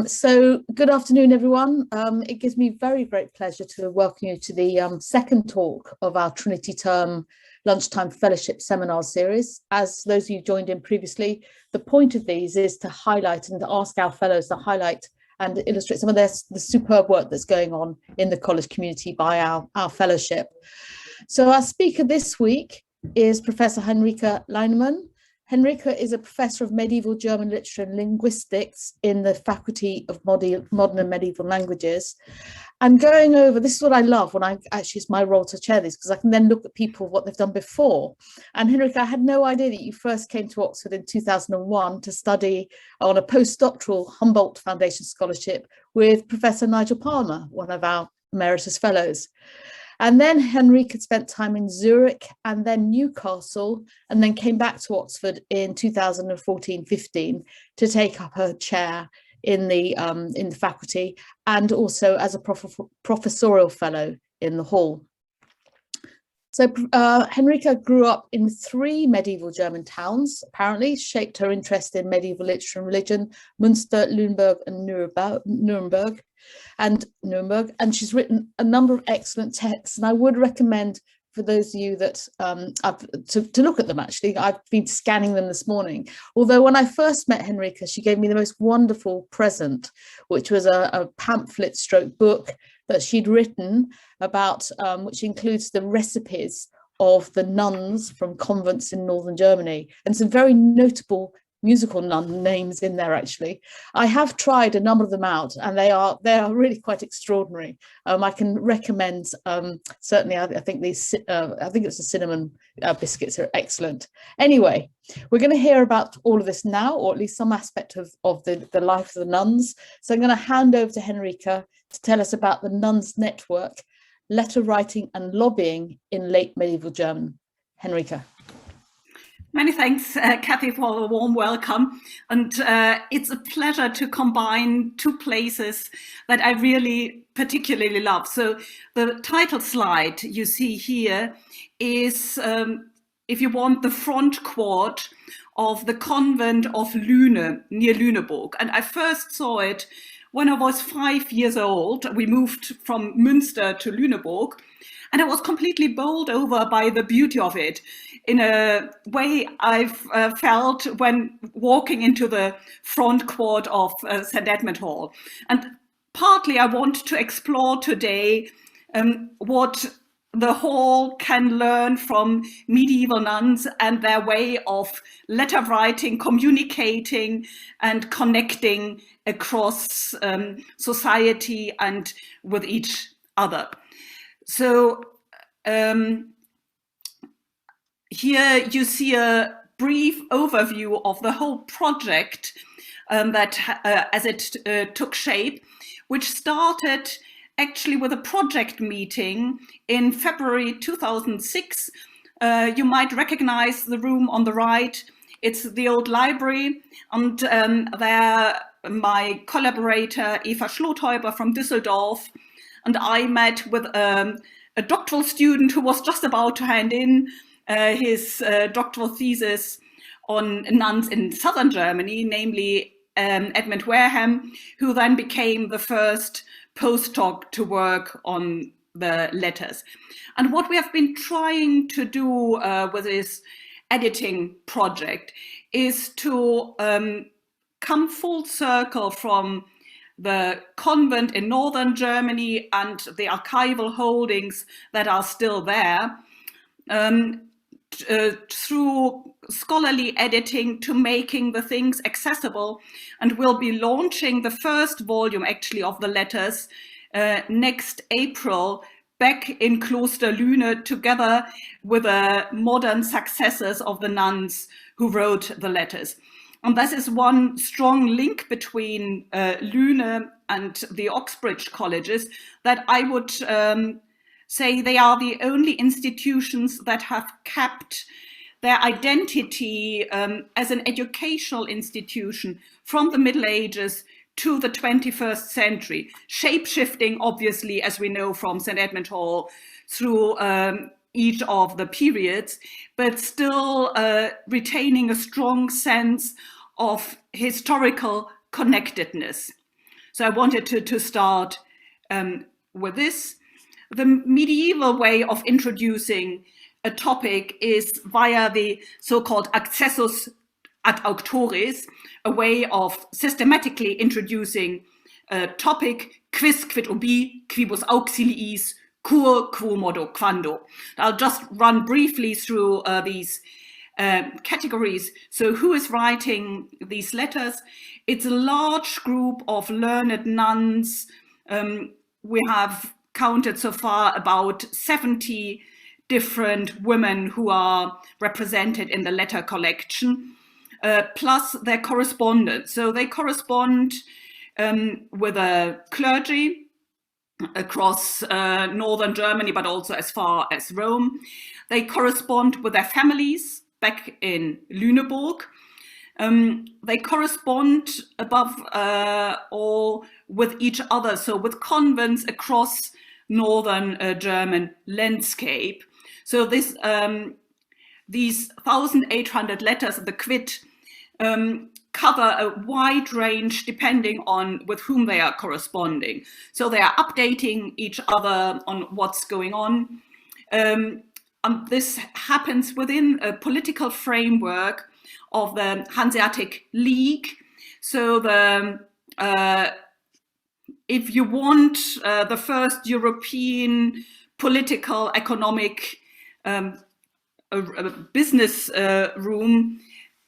So good afternoon, everyone. It gives me very great pleasure to welcome you to the second talk of our Trinity Term Lunchtime Fellowship Seminar Series. As those of you joined in previously, the point of these is to highlight and to ask our fellows to highlight and illustrate some of the superb work that's going on in the college community by our fellowship. So our speaker this week is Professor Henrike Lähnemann. Henrike is a professor of medieval German literature and linguistics in the Faculty of Modern and Medieval Languages. And going over, this is what I love when it's my role to chair these, because I can then look at people, what they've done before. And Henrike, I had no idea that you first came to Oxford in 2001 to study on a postdoctoral Humboldt Foundation scholarship with Professor Nigel Palmer, one of our emeritus fellows. And then Henrike had spent time in Zurich and then Newcastle, and then came back to Oxford in 2014-15 to take up her chair in the faculty and also as a professorial fellow in the Hall. So Henrike grew up in 3 medieval German towns, apparently, shaped her interest in medieval literature and religion, Münster, Lüneburg and Nuremberg. And she's written a number of excellent texts, and I would recommend for those of you that to look at them. Actually, I've been scanning them this morning, although when I first met Henrike, she gave me the most wonderful present, which was a pamphlet stroke book that she'd written about, which includes the recipes of the nuns from convents in northern Germany, and some very notable musical nun names in there. Actually, I have tried a number of them out, and they are really quite extraordinary. I can recommend certainly. I think it's the cinnamon biscuits are excellent. Anyway, we're going to hear about all of this now, or at least some aspect of the life of the nuns. So I'm going to hand over to Henrike to tell us about the Nuns Network, letter writing and lobbying in late medieval German. Henrike. Many thanks, Kathy, for the warm welcome. And it's a pleasure to combine 2 places that I really particularly love. So the title slide you see here is, if you want, the front quad of the convent of Lüne, near Lüneburg. And I first saw it when I was 5 years old. We moved from Münster to Lüneburg, and I was completely bowled over by the beauty of it, in a way I've felt when walking into the front quad of St. Edmund Hall. And partly I want to explore today what the hall can learn from medieval nuns and their way of letter writing, communicating and connecting across society and with each other. So here you see a brief overview of the whole project that as it took shape, which started actually with a project meeting in February 2006. You might recognize the room on the right. It's the old library, and there my collaborator Eva Schlothäuber from Düsseldorf and I met with a doctoral student who was just about to hand in his doctoral thesis on nuns in southern Germany, namely Edmund Wareham, who then became the first postdoc to work on the letters. And what we have been trying to do with this editing project is to come full circle from the convent in northern Germany and the archival holdings that are still there, through scholarly editing to making the things accessible, and we'll be launching the first volume actually of the letters next April back in Kloster Lüne, together with the modern successors of the nuns who wrote the letters. And this is one strong link between Lüne and the Oxbridge colleges, that I would say they are the only institutions that have kept their identity as an educational institution from the Middle Ages to the 21st century, shape-shifting, obviously, as we know from St. Edmund Hall, through each of the periods, but still retaining a strong sense of historical connectedness. So I wanted to start with this. The medieval way of introducing a topic is via the so-called accessus ad auctores, a way of systematically introducing a topic, quis, quid ubi, quibus auxiliis, cur, quo modo, quando. I'll just run briefly through these categories. So who is writing these letters? It's a large group of learned nuns. We have counted so far about 70 different women who are represented in the letter collection, plus their correspondence. So they correspond with a clergy across northern Germany, but also as far as Rome. They correspond with their families back in Lüneburg. They correspond above all with each other, so with convents across northern German landscape. So this, these 1,800 letters, the quid, cover a wide range depending on with whom they are corresponding. So they are updating each other on what's going on. And this happens within a political framework of the Hanseatic League. So the if you want the first European political, economic business room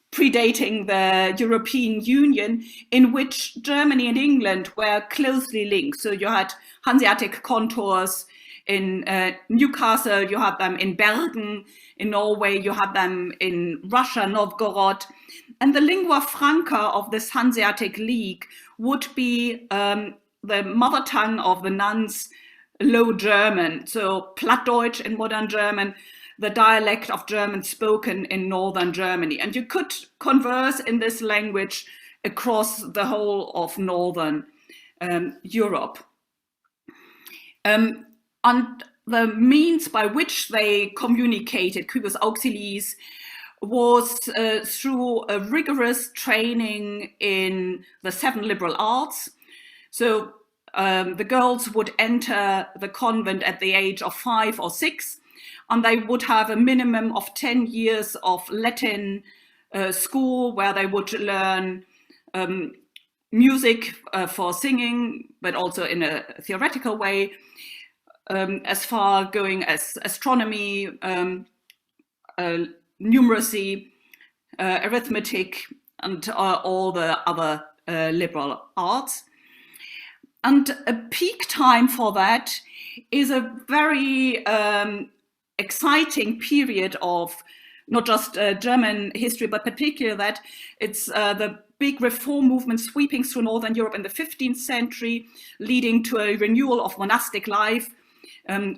predating the European Union, in which Germany and England were closely linked. So you had Hanseatic contours in Newcastle, you had them in Bergen, in Norway, you had them in Russia, Novgorod. And the lingua franca of this Hanseatic League would be the mother tongue of the nuns, Low German, so Plattdeutsch in modern German, the dialect of German spoken in northern Germany. And you could converse in this language across the whole of northern Europe. And the means by which they communicated, quibus auxiliis, was through a rigorous training in the 7 liberal arts. So the girls would enter the convent at the age of 5 or 6, and they would have a minimum of 10 years of Latin school, where they would learn music for singing, but also in a theoretical way, as far going as astronomy, numeracy, arithmetic, and all the other liberal arts. And a peak time for that is a very exciting period of not just German history, but particularly that it's the big reform movement sweeping through Northern Europe in the 15th century, leading to a renewal of monastic life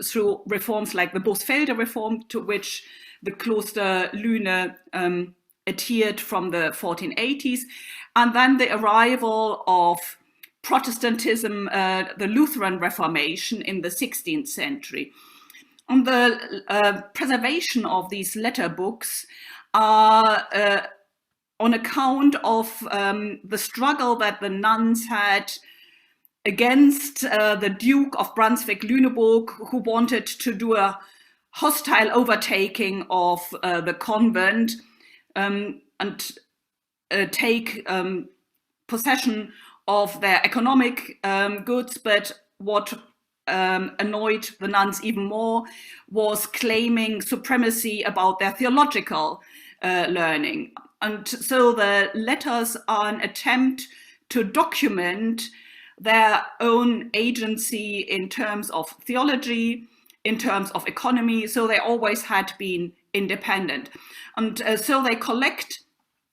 through reforms like the Bosfelder reform, to which the Kloster Lüne adhered from the 1480s, and then the arrival of Protestantism, the Lutheran Reformation in the 16th century. And the preservation of these letter books are on account of the struggle that the nuns had against the Duke of Brunswick-Lüneburg, who wanted to do a hostile overtaking of the convent and take possession of their economic goods. But what annoyed the nuns even more was claiming supremacy about their theological learning. And so the letters are an attempt to document their own agency in terms of theology, in terms of economy. So they always had been independent. And so they collect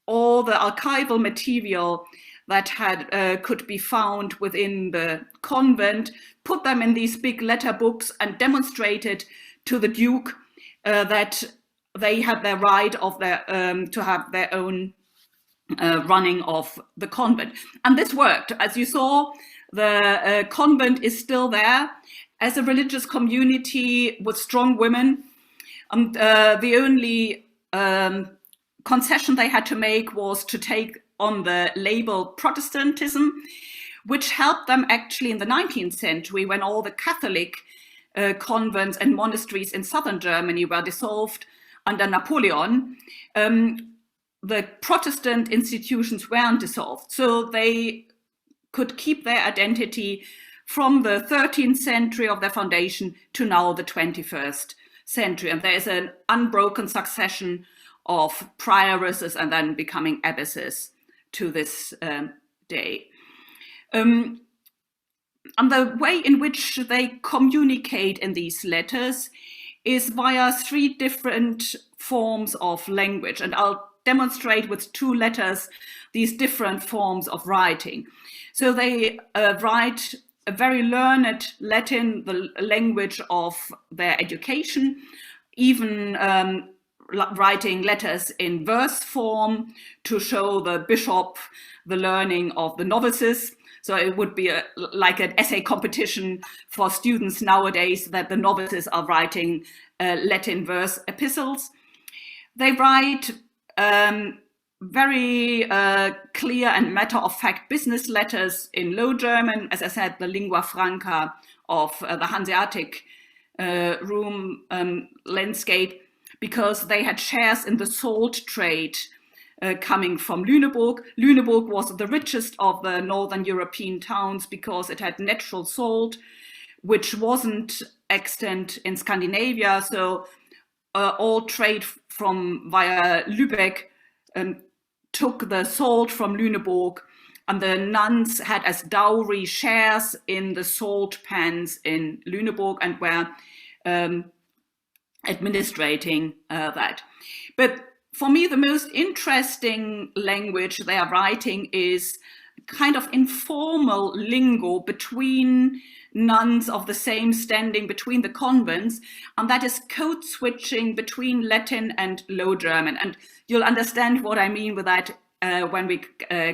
all the archival material that had could be found within the convent, put them in these big letter books, and demonstrated to the Duke that they had their right of their to have their own running of the convent. And this worked. As you saw, the convent is still there as a religious community with strong women. The only concession they had to make was to take on the label Protestantism, which helped them actually in the 19th century when all the Catholic convents and monasteries in southern Germany were dissolved under Napoleon. The Protestant institutions weren't dissolved, so they could keep their identity from the 13th century of their foundation to now the 21st century. And there is an unbroken succession of prioresses and then becoming abbesses to this day. And the way in which they communicate in these letters is via 3 different forms of language. And I'll demonstrate with 2 letters these different forms of writing. So they write a very learned Latin, the language of their education, even writing letters in verse form to show the bishop the learning of the novices. So it would be like an essay competition for students nowadays that the novices are writing Latin verse epistles. They write very clear and matter-of-fact business letters in Low German, as I said, the lingua franca of the Hanseatic room landscape, because they had shares in the salt trade coming from Lüneburg. Lüneburg was the richest of the northern European towns because it had natural salt, which wasn't extant in Scandinavia. So all trade from via Lübeck took the salt from Lüneburg, and the nuns had as dowry shares in the salt pans in Lüneburg and were administrating that. But for me, the most interesting language they are writing is kind of informal lingo between nuns of the same standing between the convents, and that is code switching between Latin and Low German. And you'll understand what I mean with that when we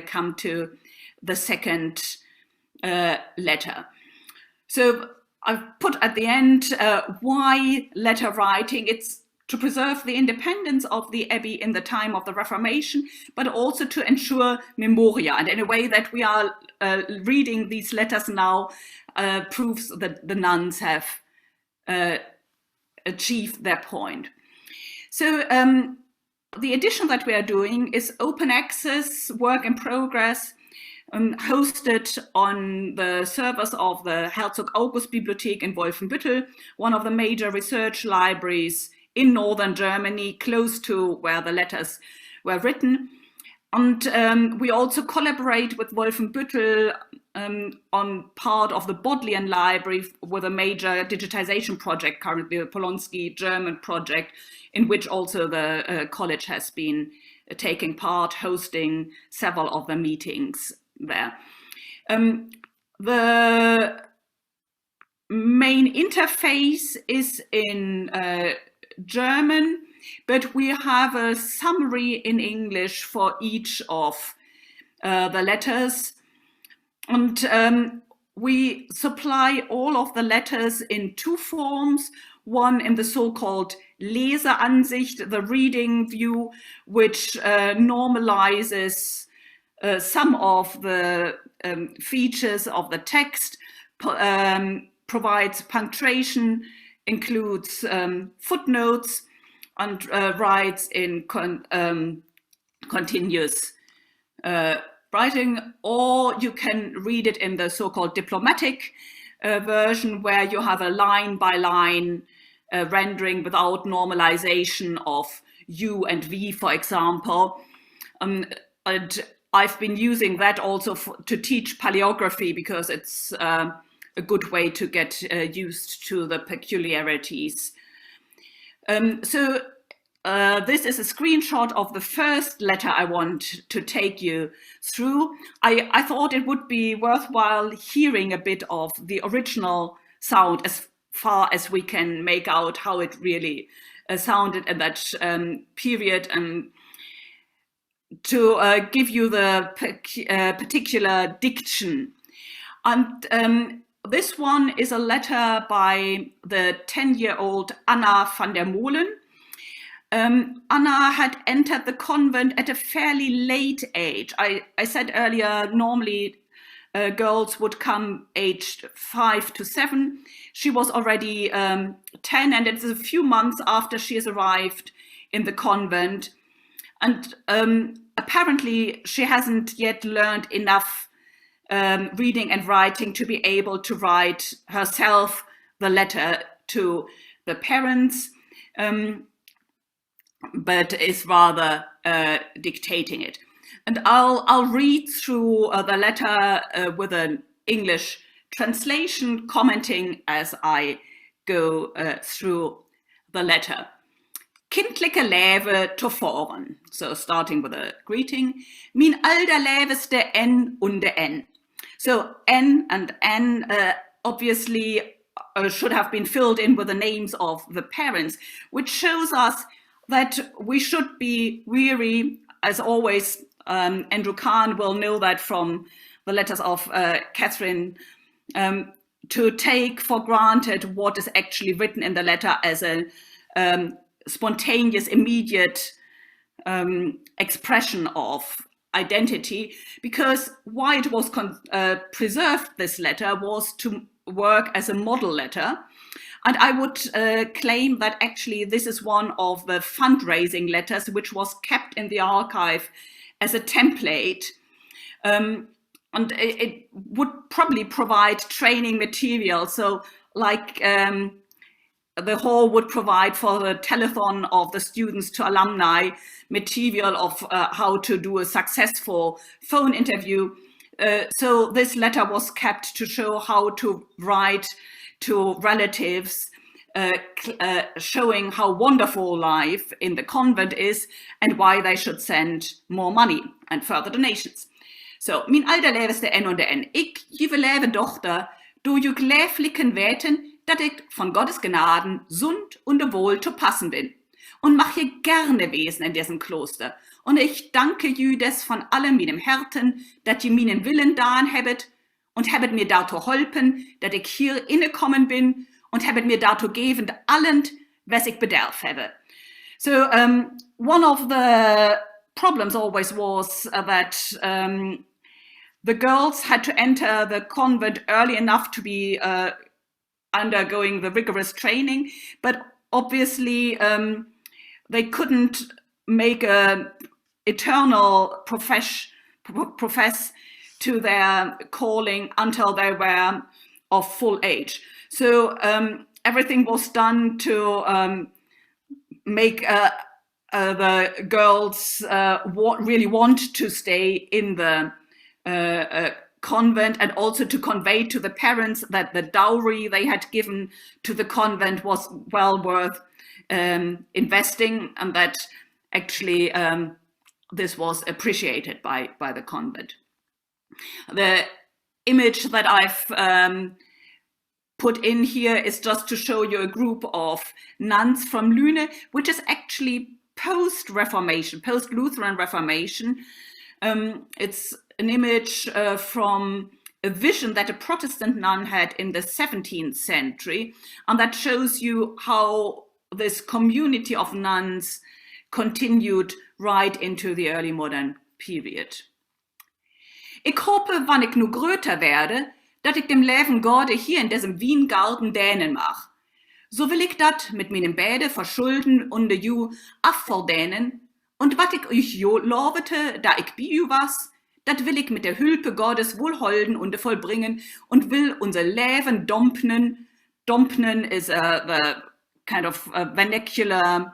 come to the second letter. So I've put at the end why letter writing. It's to preserve the independence of the abbey in the time of the Reformation, but also to ensure memoria. And in a way that we are reading these letters now proves that the nuns have achieved their point. So the edition that we are doing is open access, work in progress, hosted on the servers of the Herzog August Bibliothek in Wolfenbüttel, one of the major research libraries in northern Germany, close to where the letters were written. And we also collaborate with Wolfenbüttel on part of the Bodleian Library with a major digitization project, currently the Polonsky German project, in which also the college has been taking part, hosting several of the meetings there. The main interface is in German, but we have a summary in English for each of the letters. And we supply all of the letters in 2 forms, one in the so-called Leseansicht, the reading view, which normalizes some of the features of the text, provides punctuation, includes footnotes, and writes in continuous writing, or you can read it in the so-called diplomatic version, where you have a line-by-line rendering without normalization of U and V, for example. And I've been using that also to teach paleography, because it's a good way to get used to the peculiarities. So this is a screenshot of the first letter I want to take you through. I thought it would be worthwhile hearing a bit of the original sound, as far as we can make out how it really sounded at that period, and to give you the particular diction. And this one is a letter by the 10-year-old Anna van der Mohlen. Anna had entered the convent at a fairly late age. I said earlier, normally girls would come aged 5 to 7. She was already 10, and it's a few months after she has arrived in the convent. And apparently she hasn't yet learned enough reading and writing to be able to write herself the letter to the parents, but is rather dictating it. And I'll read through the letter with an English translation, commenting as I go through the letter. Kindlijke Läve tevoren. So starting with a greeting. Min allerläveste N und N. So N and N obviously should have been filled in with the names of the parents, which shows us that we should be weary, as always. Andrew Kahn will know that from the letters of Catherine, to take for granted what is actually written in the letter as a spontaneous, immediate expression of identity, because why it was preserved, this letter, was to work as a model letter. And I would claim that actually this is one of the fundraising letters which was kept in the archive as a template. And it would probably provide training material. So like the hall would provide for the telethon of the students to alumni material of how to do a successful phone interview. So this letter was kept to show how to write to relatives, showing how wonderful life in the convent is and why they should send more money and further donations. So, min allerläveste N und N. Ik, jive leve dochter, do ju gläfliken weten, dat ik von Gottes Gnaden sund und wohl zu passen bin. Und mach je gerne Wesen in diesem Kloster. Und ich danke jü des von allem meinem Herten, dat je meinen Willen daran hebet und hebet mir dato holpen, dat ich hier innekommen bin und hebet mir dato gevend allend, was ich bedarf habe. So one of the problems always was that the girls had to enter the convent early enough to be undergoing the rigorous training, but obviously they couldn't make a eternal profess to their calling until they were of full age. So everything was done to make the girls really want to stay in the convent, and also to convey to the parents that the dowry they had given to the convent was well worth investing, and that actually this was appreciated by the convent. The image that I've put in here is just to show you a group of nuns from Lüne, which is actually post-Reformation, post-Lutheran Reformation. It's an image from a vision that a Protestant nun had in the 17th century, and that shows you how this community of nuns continued right into the early modern period. Ich hoffe, wann ich nu gröter werde, dat ich dem Leben Gode hier in diesem Wiengarten dänen mach. So will ich dat mit meinem Bäde verschulden und de ju affordänen, und wat ich euch jo lovete, da ich bi ju was, dat will ich mit der Hülpe Gottes wohlholden und vollbringen und will unser Leben dompnen. Dompnen is the kind of vernacular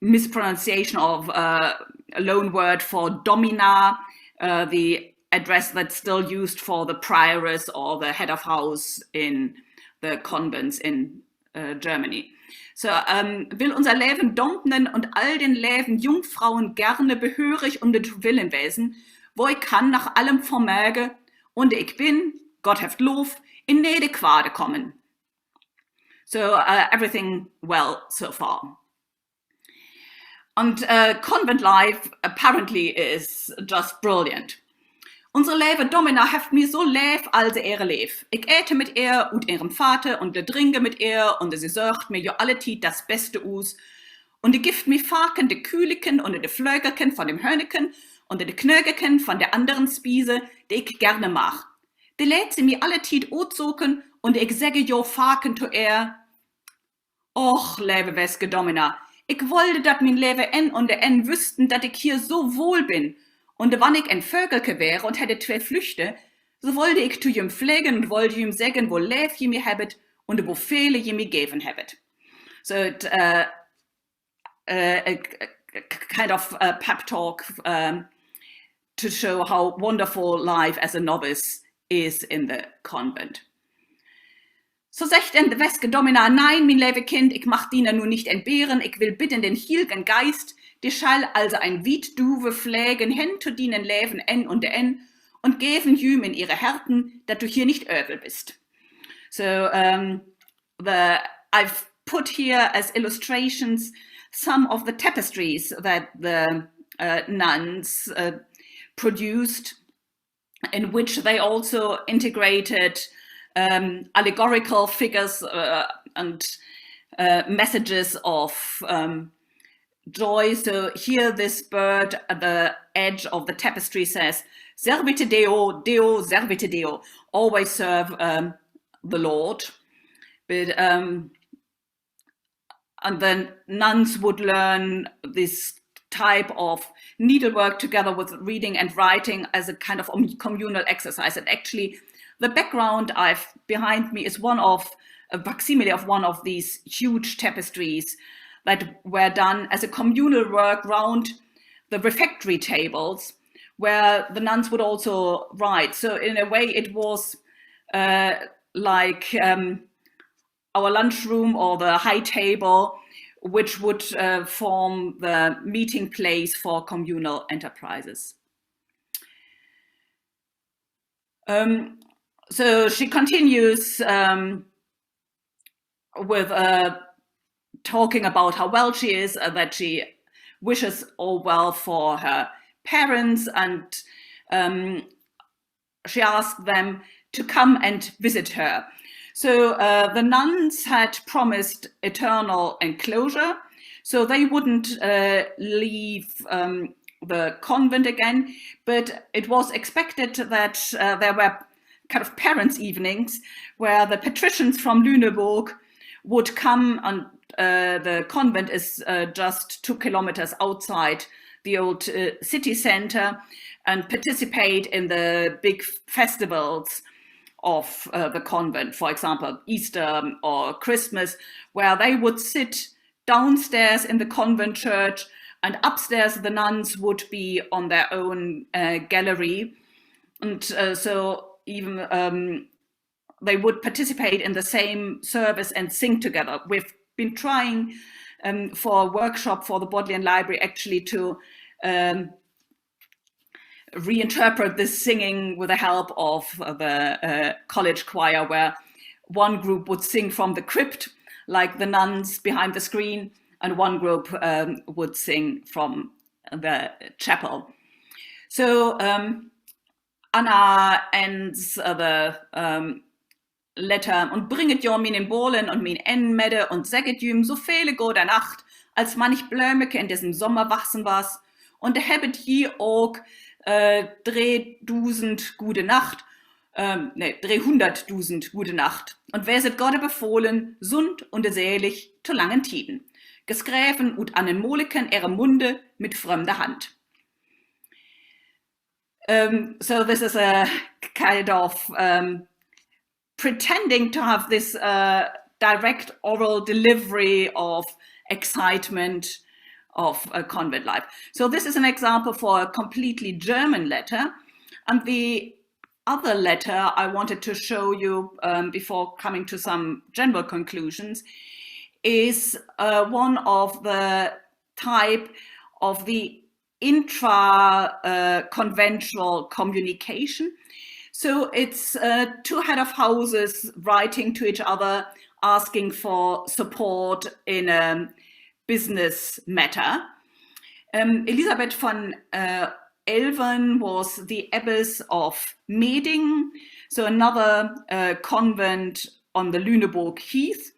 mispronunciation of a loan word for domina, the address that's still used for the prioress or the head of house in the convents in Germany. So, will unser Leben dompnen und all den Leben Jungfrauen gerne behörig und det Willen wesen, wo ich kann nach allem Vermöge und ich bin, Gott heft Lof, in nede Quade kommen. So, everything well so far. And convent life apparently is just brilliant. Unsere Leve Domina heft mir so lev, als ihre lev. Ich äte mit ihr und ihrem Vater und trinke mit ihr und sie sagt mir jo alle Tiet das Beste aus. und de gift mi Faken, de Kühleken und de Flögerken von dem Hörneken und de Knögerken von der anderen Spiese, de ich gerne mach. De lädt sie mi alle Tiet ozoken und ich säge jo Faken to Och, lebe Weske Domina, ich wollte, dat min Lebe und de wüssten, dat ich hier so wohl bin. Und wann ich ein Vögelke wäre und hätte 2 Flüchte, so wollte ich zu ihm pflegen und wollte ihm sagen, wo Leb je mir habet und wo Fehle je mir geben habet. So, a kind of pep talk to show how wonderful life as a novice is in the convent. So sagt de Weske Domina, nein, mein lebe Kind, ich mach diener nur nicht entbehren, ich will bitten den hielgen Geist, die schall also ein Wied duwe pflegen, hin zu dienen Leben und geben jüm in ihre Herzen, dass du hier nicht öbel bist. So I've put here as illustrations some of the tapestries that the nuns produced, in which they also integrated allegorical figures and messages of joy. So here this bird at the edge of the tapestry says, Servite Deo, Deo, servite Deo, always serve the Lord. But, and then nuns would learn this type of needlework together with reading and writing as a kind of communal exercise. And actually, the background I've behind me is one of a facsimile of one of these huge tapestries that were done as a communal work round the refectory tables, where the nuns would also write. So in a way, it was like our lunchroom or the high table, which would form the meeting place for communal enterprises. So she continues with talking about how well she is, that she wishes all well for her parents, and she asked them to come and visit her. So the nuns had promised eternal enclosure, so they wouldn't leave the convent again, but it was expected that there were kind of parents' evenings where the patricians from Lüneburg would come, and the convent is just 2 kilometers outside the old city center, and participate in the big festivals of the convent, for example, Easter or Christmas, where they would sit downstairs in the convent church, and upstairs the nuns would be on their own gallery. And so even they would participate in the same service and sing together. We've been trying for a workshop for the Bodleian Library actually to reinterpret this singing with the help of the college choir, where one group would sing from the crypt, like the nuns behind the screen, and one group would sing from the chapel. So Anna ends the letter, und bringet jo minen Bohlen und min Enmede und säget jüm so viele gode Nacht, als manch Blömeke in diesem Sommer wachsen was, und hebet je auch 3.000 gute Nacht, 300.000 gute Nacht, und wäset Gott befohlen, sund und selig zu langen Tiden, gesgräfen und an den Moleken ihre Munde mit fremder Hand. So this is a kind of pretending to have this direct oral delivery of excitement of a convent life. So this is an example for a completely German letter. And the other letter I wanted to show you before coming to some general conclusions is one of the type of the intra-conventual communication. So it's 2 head of houses writing to each other, asking for support in a business matter. Elisabeth von Elven was the Abbess of Medingen, so another convent on the Lüneburg Heath.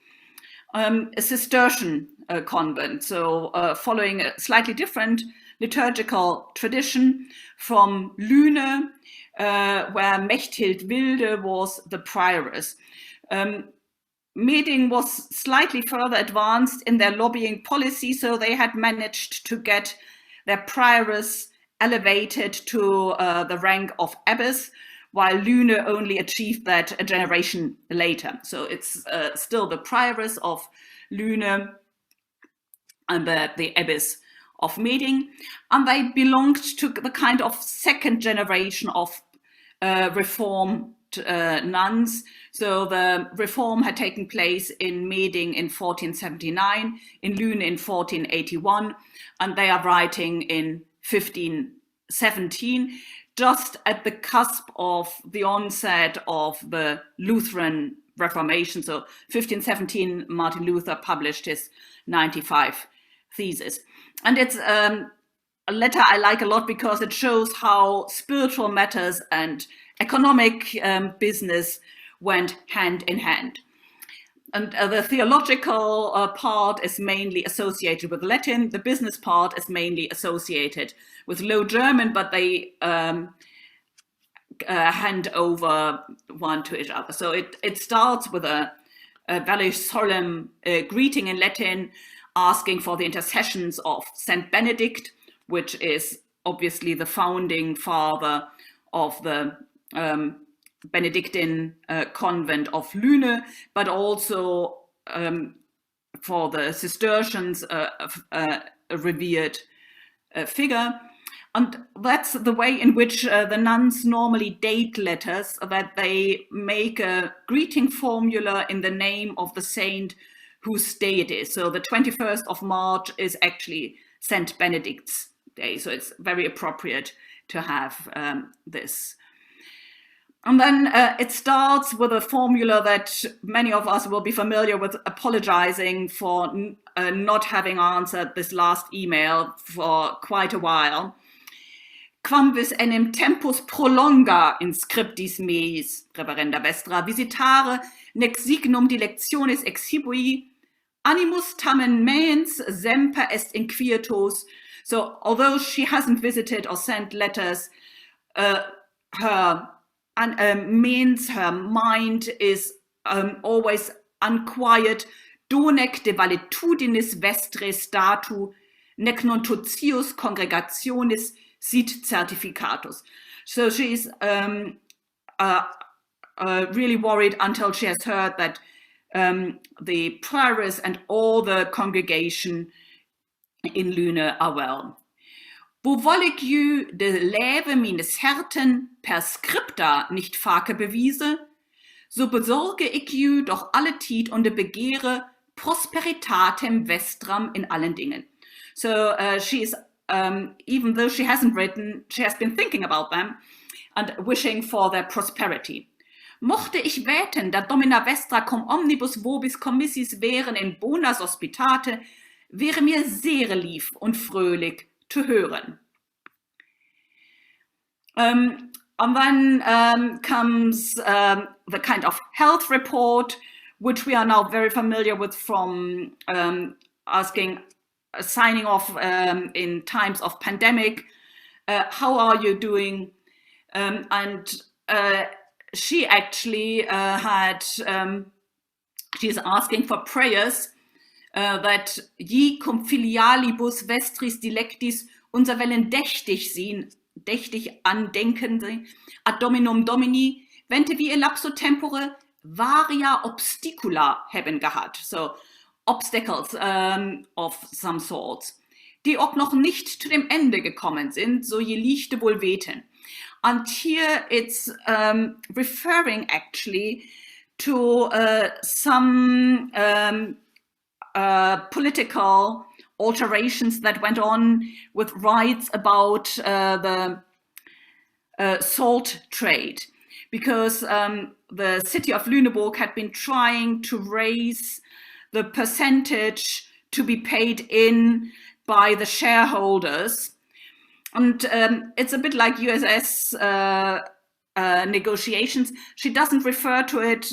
a Cistercian convent, so following a slightly different liturgical tradition from Lüne, where Mechthild Wilde was the prioress. Medingen was slightly further advanced in their lobbying policy, so they had managed to get their prioress elevated to the rank of Abbess, while Lüne only achieved that a generation later. So it's still the prioress of Lüne and the Abbess of Medingen, and they belonged to the kind of second generation of Reformed nuns. So the reform had taken place in Medingen in 1479, in Lüne in 1481, and they are writing in 1517, just at the cusp of the onset of the Lutheran Reformation. So 1517, Martin Luther published his 95 thesis. And it's a letter I like a lot because it shows how spiritual matters and economic business went hand in hand. And the theological part is mainly associated with Latin. The business part is mainly associated with Low German, but they hand over one to each other. So it starts with a very solemn greeting in Latin, asking for the intercessions of Saint Benedict, which is obviously the founding father of the Benedictine convent of Lüne, but also for the Cistercians, a revered figure. And that's the way in which the nuns normally date letters, that they make a greeting formula in the name of the saint whose day it is. So the 21st of March is actually Saint Benedict's day. So it's very appropriate to have this. And then it starts with a formula that many of us will be familiar with, apologizing for not having answered this last email for quite a while. Quamvis enim tempus prolonga in scriptis meis, reverenda vestra, visitare, nec signum dilectionis exhibui, animus tamen mens semper est inquietus. So although she hasn't visited or sent letters, her mind is always unquiet. Donec de valitudinis vestris datu, nec non totius congregationis sit certificatus. So she's really worried until she has heard that the prioress and all the congregation in Lüne are well. Wo wollig jü de Läve mines Herten per scripta nicht fake bewiese, so besorge ich jü doch alle Tiet und de Begehre prosperitatem vestram in allen Dingen. So she's, even though she hasn't written, she has been thinking about them and wishing for their prosperity. Mochte ich wäten, da domina vestra cum omnibus vobis commissis wären in bonas hospitate, wäre mir sehr lieb und fröhlich to hören. And then comes the kind of health report, which we are now very familiar with from signing off in times of pandemic. How are you doing? And she actually she's asking for prayers that je cum filialibus vestris dilectis unser Wellen dächtig andenken sie, ad dominum domini, vente wie elapso tempore varia obstacula haben gehabt. So obstacles of some sorts, die auch noch nicht zu dem Ende gekommen sind, so je lichte wohl weten. And here it's referring actually to some political alterations that went on with rights about the salt trade, because the city of Lüneburg had been trying to raise the percentage to be paid in by the shareholders. And it's a bit like USS negotiations. She doesn't refer to it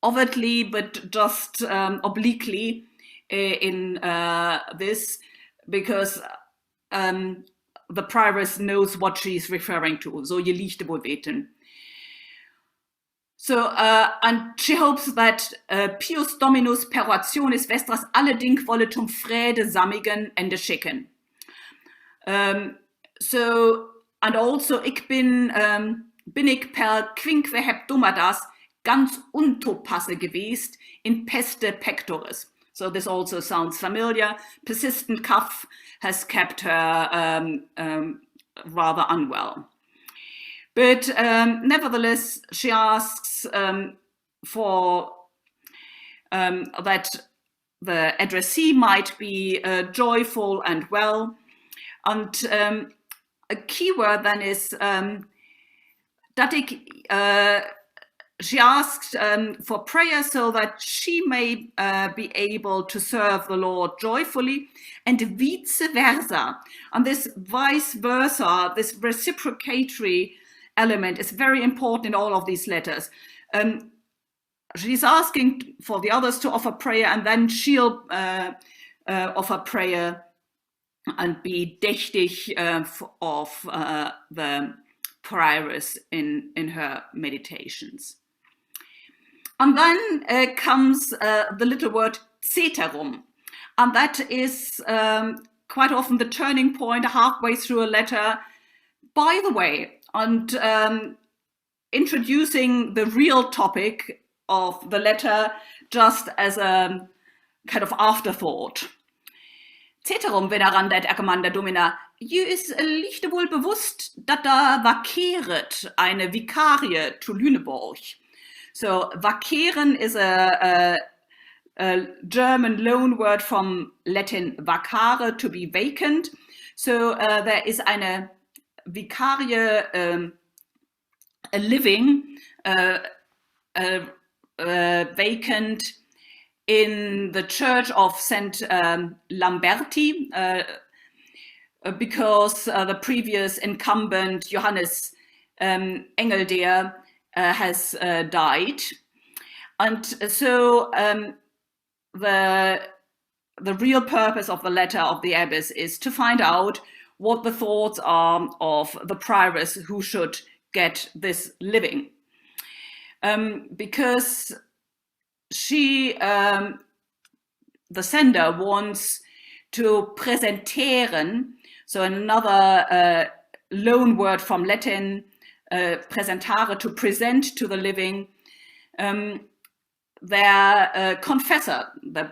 overtly, but just obliquely in this, because the prioress knows what she's referring to. So je lichte wohl weten. So, and she hopes that Pius Dominus persuasionis vestras alle ding voletum frede sammigen ende schicken. So, and also ich bin ich per quinque hebdomadas ganz untopasse gewesen in peste pectoris. So this also sounds familiar. Persistent cough has kept her rather unwell. But nevertheless, she asks for that the addressee might be joyful and well. And a key word then is that she asked for prayer so that she may be able to serve the Lord joyfully, and vice versa. And this vice versa, this reciprocatory element is very important in all of these letters. She's asking for the others to offer prayer, and then she'll offer prayer and be dächtig of the prioress in her meditations. And then comes the little word ceterum, and that is quite often the turning point halfway through a letter. By the way, and introducing the real topic of the letter just as a kind of afterthought. Ceterum venerandet Commenda Domina, you is lichte wohl bewusst, dat da vaceret eine Vikarie zu Lüneburg. So vaceren is a German loan word from Latin vacare, to be vacant. So there is eine Vikarie, a living, vacant in the church of St. Lamberti, because the previous incumbent, Johannes Engeldeer, has died. And so the real purpose of the letter of the abbess is to find out what the thoughts are of the prioress who should get this living. Because she, the sender, wants to präsentieren, so another loan word from Latin, presentare, to present to the living, their confessor, the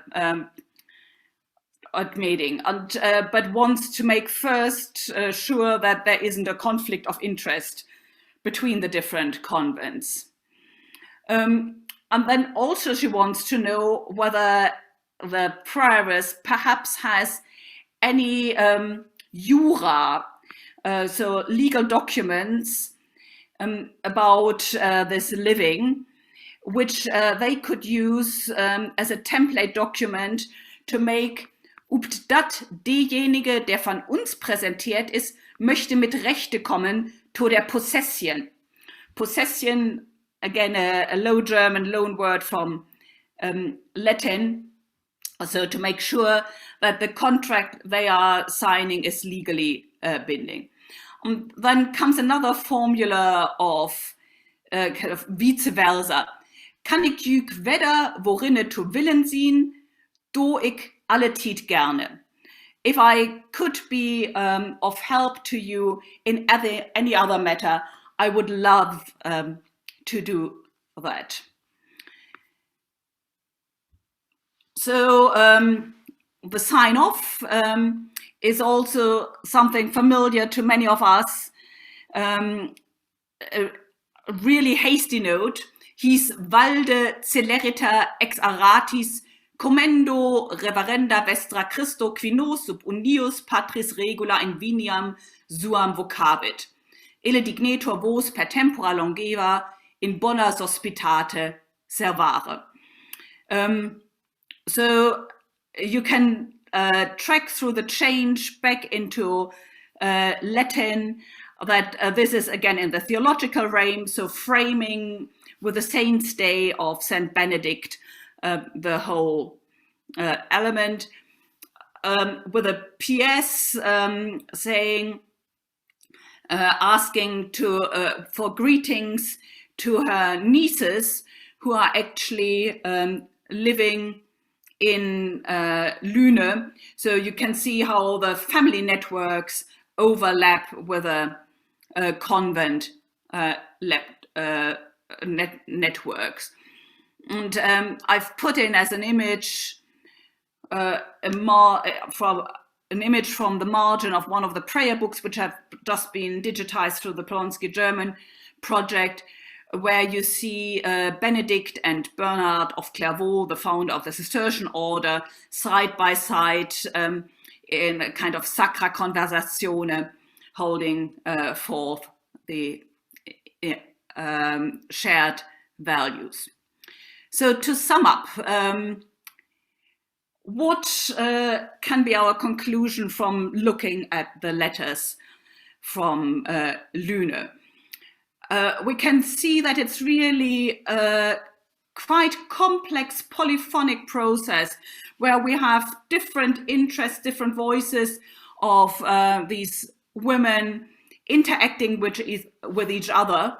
admitting, and but wants to make first sure that there isn't a conflict of interest between the different convents. And then also she wants to know whether the prioress perhaps has any jura, so legal documents about this living, which they could use as a template document to make upt dat derjenige, der von uns präsentiert ist, möchte mit Rechte kommen to der Possession. Possession, again, a Low German loan word from Latin, so to make sure that the contract they are signing is legally binding. And then comes another formula of kind of vice versa. Kan ik juk wedder worinne to willen zien, do ik alle tijd gerne. If I could be of help to you in any other matter, I would love to do that. So the sign off is also something familiar to many of us. A really hasty note. His valde celerita ex aratis commendo reverenda vestra Christo qui nos sub unius patris regula in viniam suam vocabit. Ille dignetur vos per tempora longeva in bona sospitate servare. So you can track through the change back into Latin, that this is again in the theological realm, so framing with the Saint's Day of Saint Benedict the whole element, with a PS saying, asking for greetings to her nieces who are actually living in Lüne. So you can see how the family networks overlap with a convent networks. And I've put in as an image an image from the margin of one of the prayer books, which have just been digitized through the Polonsky German project, where you see Benedict and Bernard of Clairvaux, the founder of the Cistercian order, side by side in a kind of sacra conversazione, holding forth the shared values. So to sum up, what can be our conclusion from looking at the letters from Lüne? We can see that it's really a quite complex polyphonic process where we have different interests, different voices of these women interacting with each other.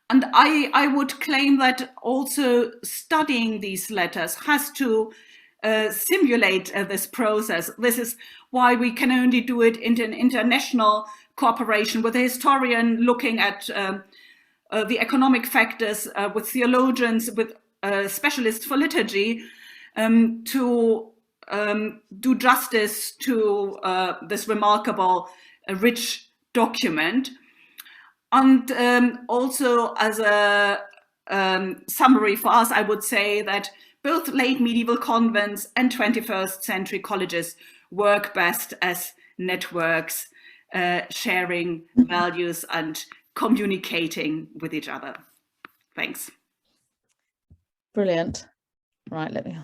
And I would claim that also studying these letters has to simulate this process. This is why we can only do it in an international cooperation with a historian looking at the economic factors, with theologians, with specialists for liturgy, to do justice to this remarkable, rich document. And also as a summary for us, I would say that both late medieval convents and 21st century colleges work best as networks, sharing values and communicating with each other. Thanks. Brilliant. Right, let me.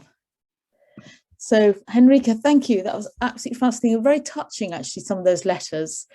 So Henrike, thank you. That was absolutely fascinating and very touching, actually, some of those letters.